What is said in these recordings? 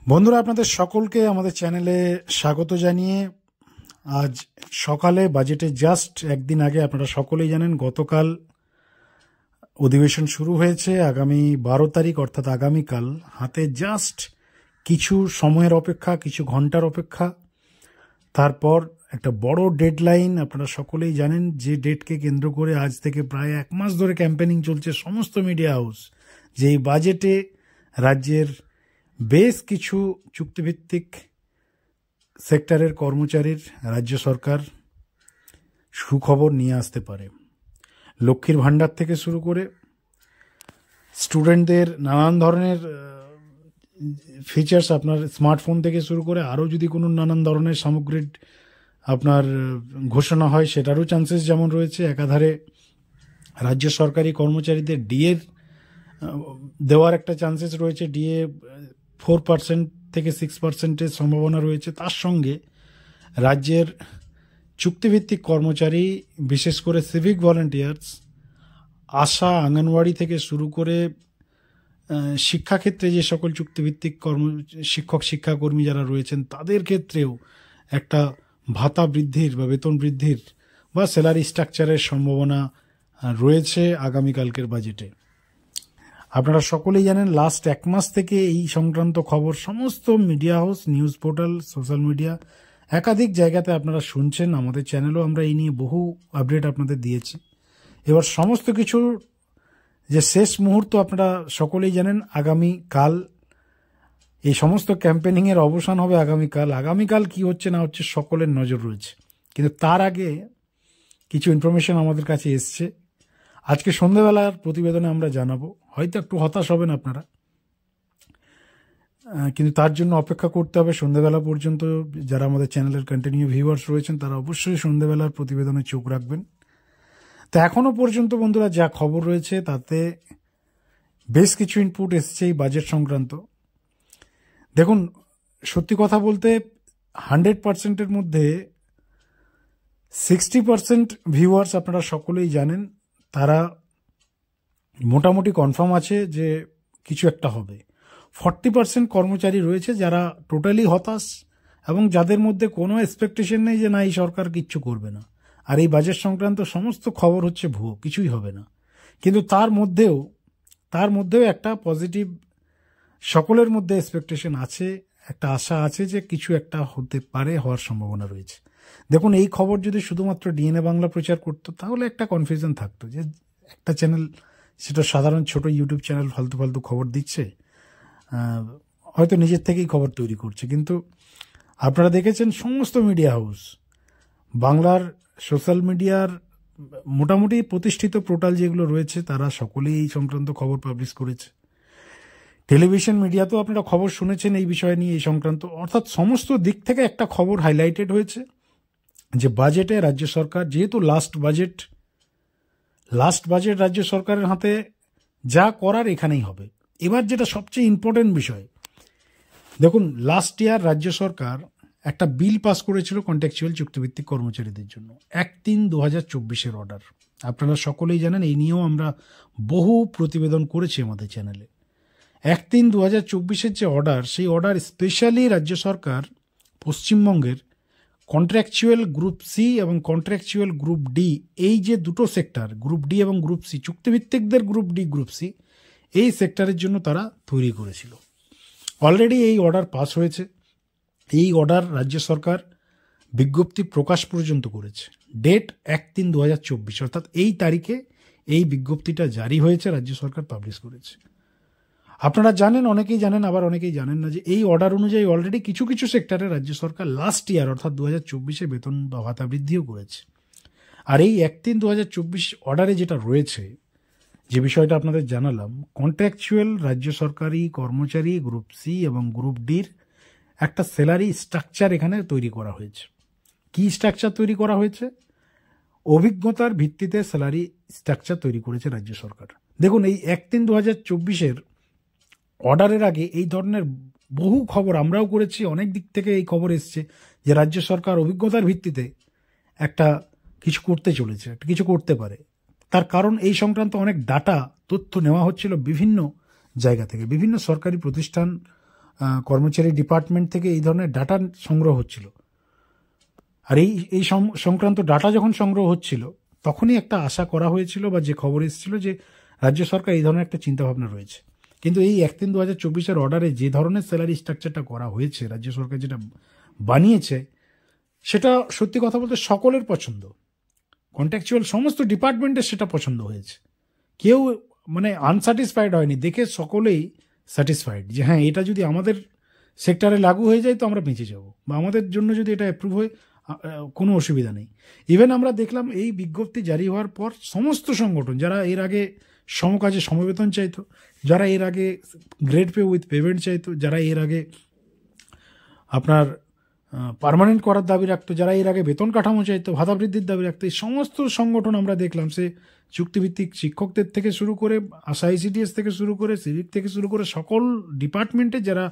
বন্ধুরা, আপনাদের সকলকে আমাদের চ্যানেলে স্বাগত জানিয়ে আজ সকালে বাজেটে জাস্ট একদিন আগে আপনারা সকলেই জানেন গতকাল অধিবেশন শুরু হয়েছে। আগামী 12 তারিখ অর্থাৎ আগামীকাল হাতে জাস্ট কিছু সময়ের অপেক্ষা, কিছু ঘন্টার অপেক্ষা। তারপর একটা বড় ডেডলাইন, আপনারা সকলেই জানেন যে ডেটকে কেন্দ্র করে আজ থেকে প্রায় 1 মাস ধরে ক্যাম্পেনিং চলছে সমস্ত মিডিয়া হাউস, যে এই বাজেটে রাজ্যের বেশ কিছু চুক্তিভিত্তিক সেক্টরের কর্মচারীর রাজ্য সরকার সুখবর নিয়ে আসতে পারে। লক্ষ্মীর ভাণ্ডার থেকে শুরু করে স্টুডেন্টদের নানান ধরনের ফিচার্স, আপনার স্মার্টফোন থেকে শুরু করে আরও যদি কোনো নানান ধরনের সামগ্রীর আপনার ঘোষণা হয় সেটারও চান্সেস যেমন রয়েছে। একাধারে রাজ্য সরকারি কর্মচারীদের ডিএর দেওয়ার একটা চান্সেস রয়েছে, ডিএ 4% থেকে 6%-এর সম্ভাবনা রয়েছে। তার সঙ্গে রাজ্যের চুক্তিভিত্তিক কর্মচারী, বিশেষ করে সিভিক ভলেন্টিয়ার্স, আশা, আঙ্গনওয়াড়ি থেকে শুরু করে শিক্ষাক্ষেত্রে যে সকল চুক্তিভিত্তিক শিক্ষক শিক্ষাকর্মী যারা রয়েছেন তাদের ক্ষেত্রেও একটা ভাতা বৃদ্ধির বা বেতন বৃদ্ধির বা স্যালারি স্ট্রাকচারের সম্ভাবনা রয়েছে আগামীকালকের বাজেটে। আপনারা সকলেই জানেন লাস্ট 1 মাস থেকে এই সংক্রান্ত খবর সমস্ত media house, news portal, social media একাধিক জায়গাতে আপনারা শুনছেন। আমাদের চ্যানেলও আমরা এই নিয়ে বহু আপডেট আপনাদের দিয়েছি। এবার সমস্ত কিছুর যে শেষ মুহূর্ত আপনারা সকলেই জানেন আগামীকাল এই সমস্ত ক্যাম্পেনিংয়ের অবসান হবে আগামীকাল। আগামীকাল কি হচ্ছে না হচ্ছে সকলের নজর রয়েছে, কিন্তু তার আগে কিছু ইনফরমেশন আমাদের কাছে এসছে। আজকে সন্ধ্যেবেলার প্রতিবেদনে আমরা জানাবো। হয়তো একটু হতাশ হবেন আপনারা, কিন্তু তার জন্য অপেক্ষা করতে হবে সন্ধ্যেবেলা পর্যন্ত। যারা আমাদের চ্যানেলের কন্টিনিউ ভিউয়ার্স রয়েছেন তারা অবশ্যই সন্ধ্যেবেলার প্রতিবেদনে চোখ রাখবেন। তা এখনও পর্যন্ত বন্ধুরা যা খবর রয়েছে তাতে বেশ কিছু ইনপুট এসছে এই বাজেট সংক্রান্ত। দেখুন, সত্যি কথা বলতে 100%-এর মধ্যে 60% ভিউয়ার্স আপনারা সকলেই জানেন, তারা মোটামুটি কনফার্ম আছে যে কিছু একটা হবে। 40% কর্মচারী রয়েছে যারা টোটালি হতাশ এবং যাদের মধ্যে কোনো এক্সপেকটেশন নেই যে না এই সরকার কিচ্ছু করবে না, আর এই বাজেট সংক্রান্ত সমস্ত খবর হচ্ছে ভুয়ো, কিছুই হবে না। কিন্তু তার মধ্যেও একটা পজিটিভ, সকলের মধ্যে এক্সপেকটেশন আছে, একটা আশা আছে যে কিছু একটা হতে পারে, হওয়ার সম্ভাবনা রয়েছে। দেখুন, এই খবর যদি শুধুমাত্র ডিএনএ বাংলা প্রচার করতো তাহলে একটা কনফিউশন থাকতো যে একটা চ্যানেল, সেটা সাধারণ ছোট ইউটিউব চ্যানেল, ফালতু ফালতু খবর দিচ্ছে, হয়তো নিজের থেকেই খবর তৈরি করছে। কিন্তু আপনারা দেখেছেন সমস্ত মিডিয়া হাউস, বাংলার সোশ্যাল মিডিয়ার মোটামুটি প্রতিষ্ঠিত পোর্টাল যেগুলো রয়েছে তারা সকলেই এই সংক্রান্ত খবর পাবলিশ করেছে। টেলিভিশন মিডিয়াতেও আপনারা খবর শুনেছেন এই বিষয় নিয়ে, এই সংক্রান্ত, অর্থাৎ সমস্ত দিক থেকে একটা খবর হাইলাইটেড হয়েছে যে বাজেটে রাজ্য সরকার, যেহেতু লাস্ট বাজেট রাজ্য সরকারের হাতে, যা করার এখানেই হবে। এবার যেটা সবচেয়ে ইম্পর্টেন্ট বিষয়, দেখুন লাস্ট ইয়ার রাজ্য সরকার একটা বিল পাস করেছিল কন্ট্রাকচুয়াল চুক্তিভিত্তিক কর্মচারীদের জন্য, 1/3/2024-এর অর্ডার। আপনারা সকলেই জানেন, এই নিয়েও আমরা বহু প্রতিবেদন করেছি আমাদের চ্যানেলে। 1/3/2024-এর যে অর্ডার, সেই অর্ডার স্পেশালি রাজ্য সরকার পশ্চিমবঙ্গের কন্ট্রাকচুয়াল গ্রুপ সি এবং কন্ট্রাকচুয়াল গ্রুপ ডি, এই যে দুটো সেক্টর, গ্রুপ ডি এবং গ্রুপ সি, চুক্তিভিত্তিকদের গ্রুপ ডি গ্রুপ সি, এই সেক্টরের জন্য তারা তৈরি করেছিল। অলরেডি এই অর্ডার পাস হয়েছে। এই অর্ডার রাজ্য সরকার বিজ্ঞপ্তি প্রকাশ পর্যন্ত করেছে। ডেট 1/3/2024, অর্থাৎ এই তারিখে এই বিজ্ঞপ্তিটা জারি হয়েছে, রাজ্য সরকার পাবলিশ করেছে। আপনারা জানেন, অনেকেই জানেন, আবার অনেকেই জানেন না যে এই অর্ডার অনুযায়ী অলরেডি কিছু কিছু সেক্টরে রাজ্য সরকার লাস্ট ইয়ার অর্থাৎ 2024-এ বেতন বা ভাতা বৃদ্ধিও করেছে। আর এই 1/3/2024 অর্ডারে যেটা রয়েছে, যে বিষয়টা আপনাদের জানালাম, কন্ট্রাকচুয়াল রাজ্য সরকারি কর্মচারী গ্রুপ সি এবং গ্রুপ ডির একটা স্যালারি স্ট্রাকচার এখানে তৈরি করা হয়েছে। কি স্ট্রাকচার তৈরি করা হয়েছে? অভিজ্ঞতার ভিত্তিতে স্যালারি স্ট্রাকচার তৈরি করেছে রাজ্য সরকার। দেখুন, এই 1/3/2024-এর অর্ডারের আগে এই ধরনের বহু খবর আমরাও করেছি, অনেক দিক থেকে এই খবর এসছে যে রাজ্য সরকার অভিজ্ঞতার ভিত্তিতে একটা কিছু করতে চলেছে, একটা কিছু করতে পারে। তার কারণ এই সংক্রান্ত অনেক ডাটা, তথ্য নেওয়া হচ্ছিল বিভিন্ন জায়গা থেকে, বিভিন্ন সরকারি প্রতিষ্ঠান কর্মচারী ডিপার্টমেন্ট থেকে এই ধরনের ডাটা সংগ্রহ হচ্ছিল। আর এই সংক্রান্ত ডাটা যখন সংগ্রহ হচ্ছিল তখনই একটা আশা করা হয়েছিল বা যে খবর এসেছিল যে রাজ্য সরকার এই ধরনের একটা চিন্তাভাবনা রয়েছে। কিন্তু এই 1/3/2024 অর্ডারে যে ধরনের স্যালারি স্ট্রাকচারটা করা হয়েছে, রাজ্য সরকার যেটা বানিয়েছে, সেটা সত্যি কথা বলতে সকলের পছন্দ। কন্ট্রাকচুয়াল সমস্ত ডিপার্টমেন্টের সেটা পছন্দ হয়েছে, কেউ মানে আনস্যাটিসফাইড হয়নি, দেখে সকলেই স্যাটিসফাইড যে হ্যাঁ এটা যদি আমাদের সেক্টরে লাগু হয়ে যায় তো আমরা বেঁচে যাব, বা আমাদের জন্য যদি এটা অ্যাপ্রুভ হয় কোনো অসুবিধা নেই। ইভেন আমরা দেখলাম এই বিজ্ঞপ্তি জারি হওয়ার পর সমস্ত সংগঠন যারা এর আগে সমকাজে সমবেতন চাইতো, যারা এর আগে গ্রেড পে উইথ পেমেন্ট চাইতো, যারা এর আগে আপনার পার্মানেন্ট করার দাবি রাখতো, যারা এর আগে বেতন কাঠামো চাইতো, ভাতা বৃদ্ধির দাবি রাখতো, এই সমস্ত সংগঠন আমরা দেখলাম সে চুক্তিভিত্তিক শিক্ষকদের থেকে শুরু করে আশা আইসিডিএস থেকে শুরু করে সিভিক থেকে শুরু করে সকল ডিপার্টমেন্টে যারা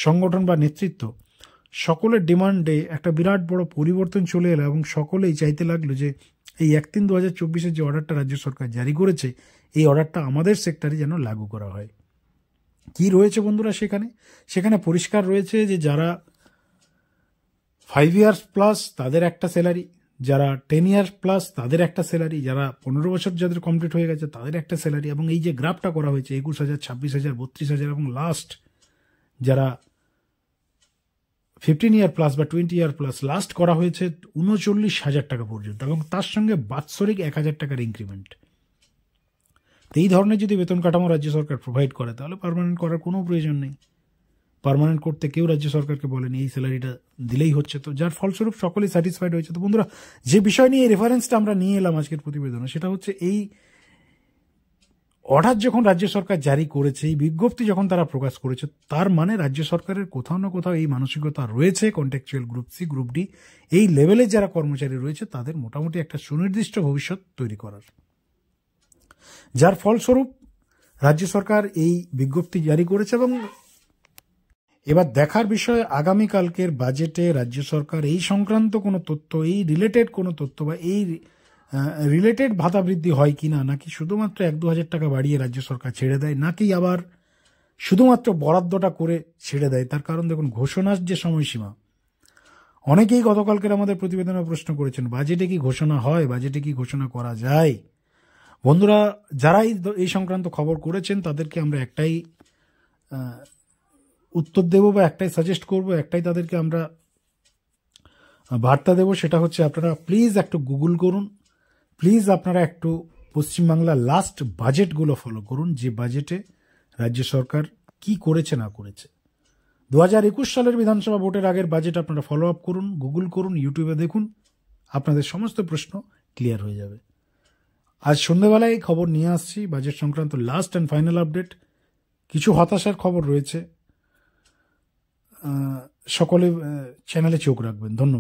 সংগঠন বা নেতৃত্ব, সকলের ডিমান্ডে একটা বিরাট বড় পরিবর্তন চলে এলো এবং সকলেই চাইতে লাগলো যে এই 1/3/2024 যে অর্ডারটা রাজ্য সরকার জারি করেছে এই অর্ডারটা আমাদের সেক্টরে যেন লাগু করা হয়। কি রয়েছে বন্ধুরা সেখানে পরিষ্কার রয়েছে যে যারা 5 ইয়ার্স প্লাস তাদের একটা স্যালারি, যারা 10 ইয়ার্স প্লাস তাদের একটা স্যালারি, যারা 15 বছর যাদের কমপ্লিট হয়ে গেছে তাদের একটা স্যালারি, এবং এই যে গ্রাফটা করা হয়েছে 21,000, 26,000, 32,000 এবং লাস্ট যারা 15 ইয়ার প্লাস বা 20 ইয়ার প্লাস লাস্ট করা হয়েছে 39,000 টাকা পর্যন্ত, এবং তার সঙ্গে বাৎসরিক 1,000 টাকার ইনক্রিমেন্ট। এই ধরনের যদি বেতন কাঠামো রাজ্য সরকার প্রোভাইড করে তাহলে পার্মানেন্ট করার কোনো প্রয়োজন নেই। পার্মানেন্ট করতে কেউ রাজ্য সরকারকে বলেনি, এই স্যালারিটা দিলেই হচ্ছে, তো যার ফলস্বরূপ সকলেই স্যাটিসফাইড হয়েছে। তো বন্ধুরা, যে বিষয় নিয়ে এই রেফারেন্সটা আমরা নিয়ে এলাম আজকের প্রতিবেদনে সেটা হচ্ছে এই অর্ডার যখন রাজ্য সরকার জারি করেছে, এই বিজ্ঞপ্তি যখন তারা প্রকাশ করেছে, তার মানে রাজ্য সরকারের কোথাও না কোথাও এই মানসিকতা রয়েছে contractual group C, group D এই লেভেলে যারা কর্মচারী রয়েছে তাদের মোটামুটি একটা সুনির্দিষ্ট ভবিষ্যৎ তৈরি করার, যার ফলস্বরূপ রাজ্য সরকার এই বিজ্ঞপ্তি জারি করেছে। এবং এবার দেখার বিষয় আগামীকালকের বাজেটে রাজ্য সরকার এই সংক্রান্ত কোনো তথ্য, এই রিলেটেড কোনো তথ্য বা এই রিলেটেড ভাতা বৃদ্ধি হয় কিনা, নাকি শুধুমাত্র 1-2 হাজার টাকা বাড়িয়ে রাজ্য সরকার ছেড়ে দেয়, নাকি আবার শুধুমাত্র বরাদ্দটা করে ছেড়ে দেয়। তার কারণ দেখুন, ঘোষণার যে সময়সীমা, অনেকেই গতকালকের আমাদের প্রতিবেদনে প্রশ্ন করেছেন বাজেটে কি ঘোষণা হয়, বাজেটে কি ঘোষণা করা যায়। বন্ধুরা, যারাই এই সংক্রান্ত খবর করেছেন তাদেরকে আমরা একটাই উত্তর দেব বা একটাই সাজেস্ট করব, একটাই তাদেরকে আমরা বার্তা দেব, সেটা হচ্ছে আপনারা প্লিজ একটু গুগল করুন, প্লিজ আপনারা একটু পশ্চিমবাংলার লাস্ট বাজেটগুলো ফলো করুন, যে বাজেটে রাজ্য সরকার কি করেছে না করেছে। 2021 সালের বিধানসভা ভোটের আগের বাজেট আপনারা ফলো আপ করুন, গুগল করুন, ইউটিউবে দেখুন, আপনাদের সমস্ত প্রশ্ন ক্লিয়ার হয়ে যাবে। আজ সন্ধ্যাবেলায় এই খবর নিয়ে আসছি, বাজেট সংক্রান্ত লাস্ট অ্যান্ড ফাইনাল আপডেট। কিছু হতাশার খবর রয়েছে, সকলে চ্যানেলে চোখ রাখবেন। ধন্যবাদ।